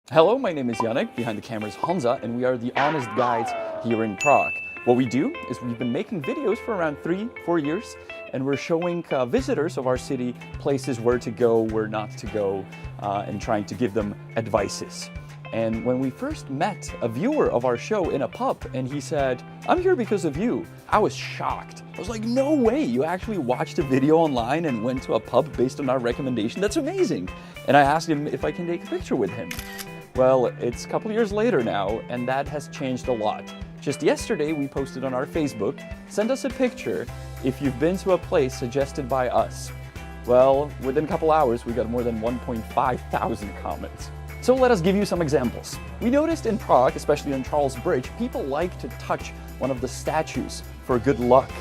Hello, my name is Janek, behind the camera is Honza, and we are the Honest Guides here in Prague. What we do is we've been making videos for around 3-4 years, and we're showing visitors of our city places where to go, where not to go, and trying to give them advices. And when we first met a viewer of our show in a pub, and he said, "I'm here because of you," I was shocked. I was like, no way, you actually watched a video online and went to a pub based on our recommendation? That's amazing. And I asked him if I can take a picture with him. Well, it's a couple years later now, and that has changed a lot. Just yesterday, we posted on our Facebook, send us a picture if you've been to a place suggested by us. Well, within a couple hours, we got more than 1.5 thousand comments. So let us give you some examples. We noticed in Prague, especially on Charles Bridge, people like to touch one of the statues for good luck.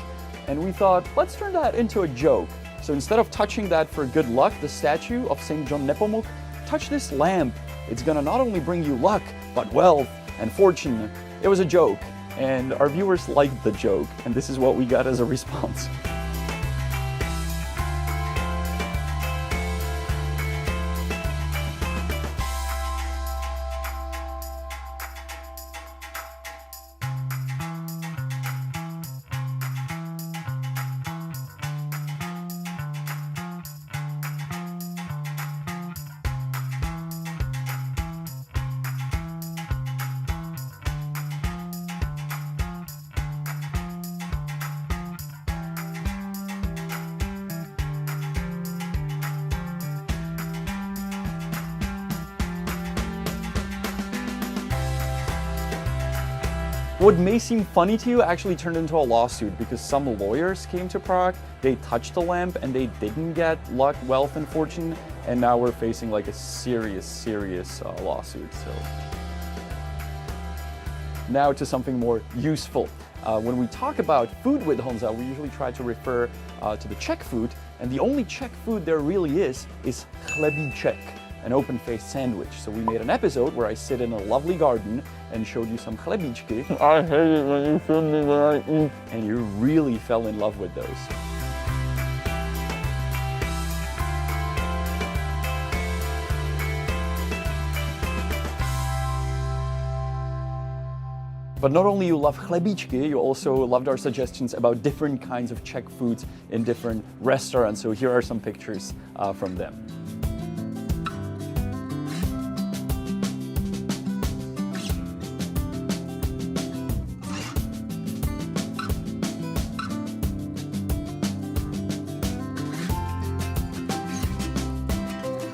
And we thought, let's turn that into a joke. So instead of touching that for good luck, the statue of St. John Nepomuk, touch this lamp. It's gonna not only bring you luck, but wealth and fortune. It was a joke, and our viewers liked the joke, and this is what we got as a response. What may seem funny to you actually turned into a lawsuit because some lawyers came to Prague, they touched the lamp and they didn't get luck, wealth and fortune, and now we're facing like a serious lawsuit. So now to something more useful. When we talk about food with Honza, we usually try to refer to the Czech food, and the only Czech food there really is chlebíček, an open-faced sandwich. So we made an episode where I sit in a lovely garden and showed you some chlebíčky. I hate it when you film me when I eat. And you really fell in love with those. But not only you love chlebíčky, you also loved our suggestions about different kinds of Czech foods in different restaurants. So here are some pictures from them.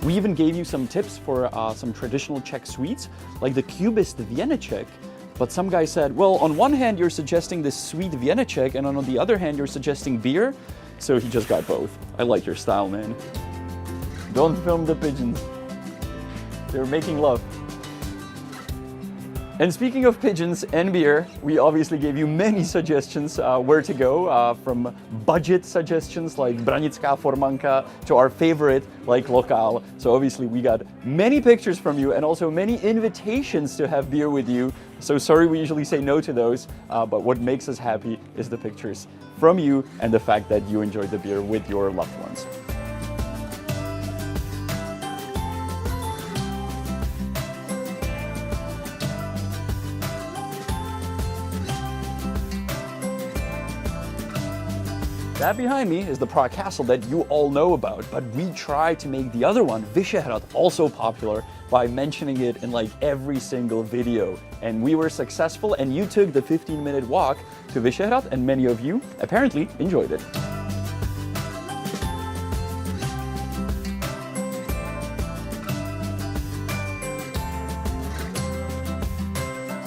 We even gave you some tips for some traditional Czech sweets, like the cubist věneček. But some guy said, well, on one hand you're suggesting this sweet věneček, and on the other hand you're suggesting beer. So he just got both. I like your style, man. Don't film the pigeons. They're making love. And speaking of pigeons and beer, we obviously gave you many suggestions where to go, from budget suggestions like Branická Formanka to our favorite like Lokal. So obviously we got many pictures from you and also many invitations to have beer with you. So sorry we usually say no to those, but what makes us happy is the pictures from you and the fact that you enjoyed the beer with your loved ones. That behind me is the Prague Castle that you all know about, but we tried to make the other one, Vyšehrad, also popular by mentioning it in like every single video. And we were successful, and you took the 15-minute walk to Vyšehrad, and many of you apparently enjoyed it.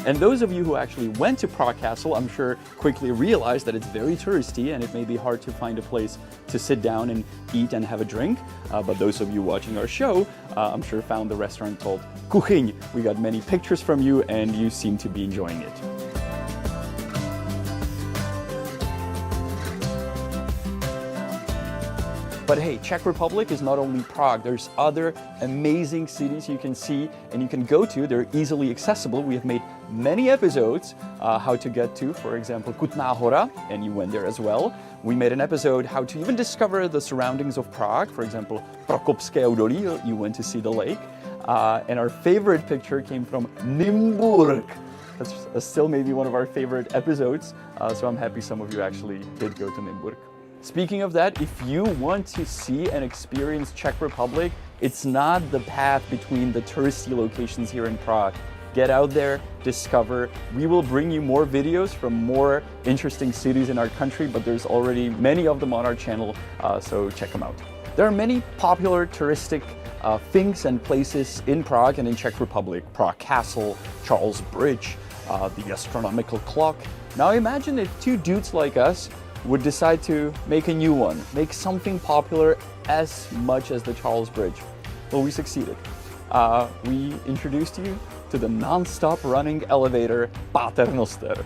And those of you who actually went to Prague Castle, I'm sure quickly realized that it's very touristy and it may be hard to find a place to sit down and eat and have a drink. But those of you watching our show, I'm sure found the restaurant called Kuchyň. We got many pictures from you and you seem to be enjoying it. But hey, Czech Republic is not only Prague, there's other amazing cities you can see and you can go to. They're easily accessible. We have made many episodes how to get to, for example, Kutná Hora, and you went there as well. We made an episode how to even discover the surroundings of Prague, for example, Prokopské údolí, you went to see the lake. And our favorite picture came from Nymburk. That's still maybe one of our favorite episodes, so I'm happy some of you actually did go to Nymburk. Speaking of that, if you want to see and experience Czech Republic, it's not the path between the touristy locations here in Prague. Get out there, discover. We will bring you more videos from more interesting cities in our country, but there's already many of them on our channel, so check them out. There are many popular touristic things and places in Prague and in Czech Republic. Prague Castle, Charles Bridge, the astronomical clock. Now imagine if two dudes like us would decide to make a new one, make something popular as much as the Charles Bridge. Well, we succeeded. We introduced you to the non-stop running elevator Paternoster.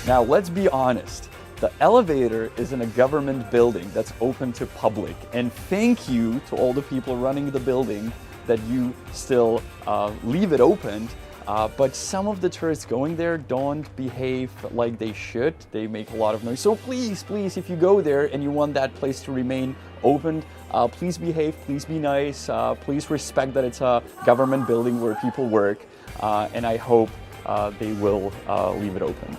Now, let's be honest. The elevator is in a government building that's open to public. And thank you to all the people running the building that you still leave it open. But some of the tourists going there don't behave like they should. They make a lot of noise. So please, please, if you go there and you want that place to remain open, please behave, please be nice, please respect that it's a government building where people work. And I hope they will leave it open.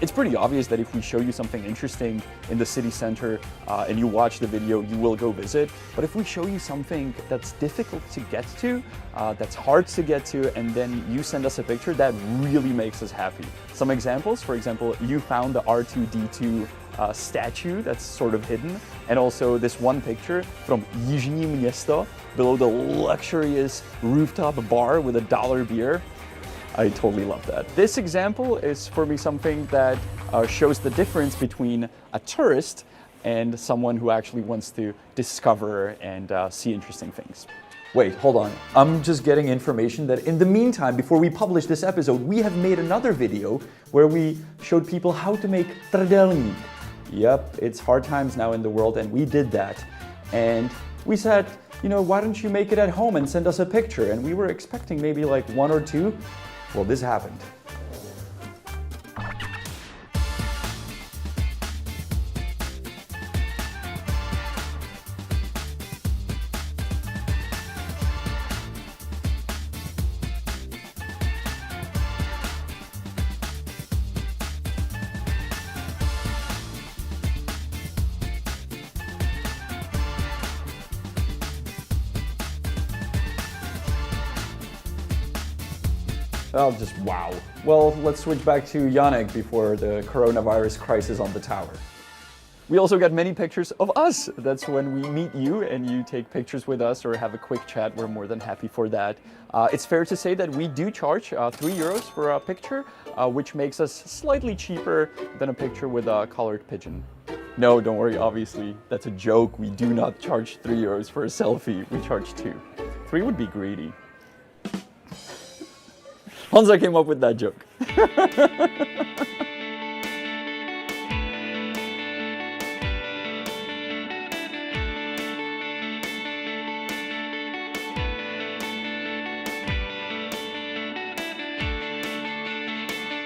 It's pretty obvious that if we show you something interesting in the city center and you watch the video, you will go visit. But if we show you something that's difficult to get to, that's hard to get to, and then you send us a picture, that really makes us happy. Some examples, for example, you found the R2-D2 statue that's sort of hidden, and also this one picture from Jižní Město, below the luxurious rooftop bar with a $1 beer. I totally love that. This example is for me something that shows the difference between a tourist and someone who actually wants to discover and see interesting things. Wait, hold on. I'm just getting information that in the meantime, before we publish this episode, we have made another video where we showed people how to make trdelník. Yep, it's hard times now in the world, and we did that. And we said, you know, why don't you make it at home and send us a picture? And we were expecting maybe like 1 or 2. Well, this happened. Oh, just wow. Well, let's switch back to Janek before the coronavirus crisis on the tower. We also got many pictures of us. That's when we meet you and you take pictures with us or have a quick chat. We're more than happy for that. It's fair to say that we do charge €3 for a picture, which makes us slightly cheaper than a picture with a collared pigeon. No, don't worry, obviously, that's a joke. We do not charge €3 for a selfie. We charge 2. 3 would be greedy. Honza came up with that joke.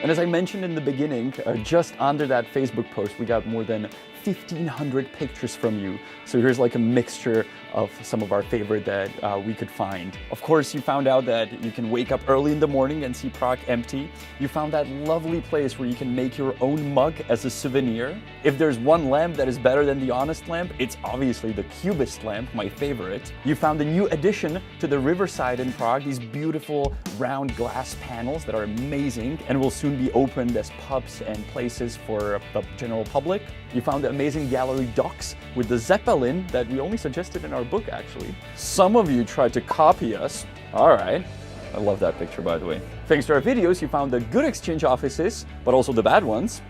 And as I mentioned in the beginning, just under that Facebook post, we got more than 1,500 pictures from you. So here's like a mixture of some of our favorite that we could find. Of course, you found out that you can wake up early in the morning and see Prague empty. You found that lovely place where you can make your own mug as a souvenir. If there's one lamp that is better than the Honest lamp, it's obviously the Cubist lamp, my favorite. You found a new addition to the riverside in Prague, these beautiful round glass panels that are amazing and will soon be opened as pubs and places for the general public. You found the amazing gallery docks with the Zeppelin that we only suggested in our book, actually. Some of you tried to copy us. All right. I love that picture, by the way. Thanks to our videos, you found the good exchange offices, but also the bad ones.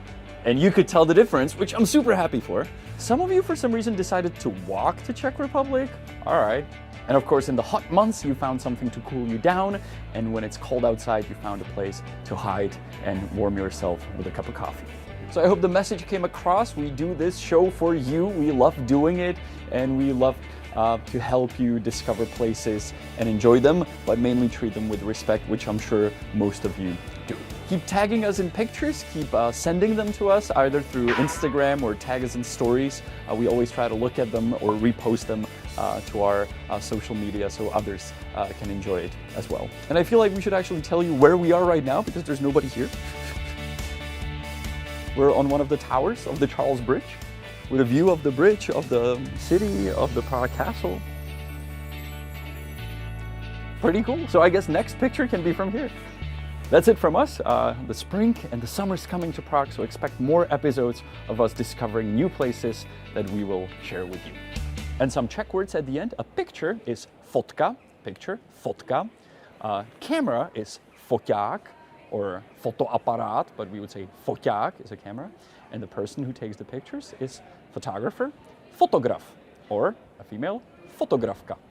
And you could tell the difference, which I'm super happy for. Some of you, for some reason, decided to walk to Czech Republic. All right. And of course, in the hot months, you found something to cool you down. And when it's cold outside, you found a place to hide and warm yourself with a cup of coffee. So I hope the message came across. We do this show for you. We love doing it, and we love to help you discover places and enjoy them, but mainly treat them with respect, which I'm sure most of you do. Keep tagging us in pictures, keep sending them to us either through Instagram or tag us in stories. We always try to look at them or repost them to our social media so others can enjoy it as well. And I feel like we should actually tell you where we are right now because there's nobody here. We're on one of the towers of the Charles Bridge with a view of the bridge, of the city, of the Prague Castle. Pretty cool. So I guess next picture can be from here. That's it from us. The spring and the summer's coming to Prague, so expect more episodes of us discovering new places that we will share with you. And some Czech words at the end. A picture is fotka, picture, fotka. Camera is foťák or fotoaparát, but we would say foťák is a camera. And the person who takes the pictures is photographer, fotograf, or a female, fotografka.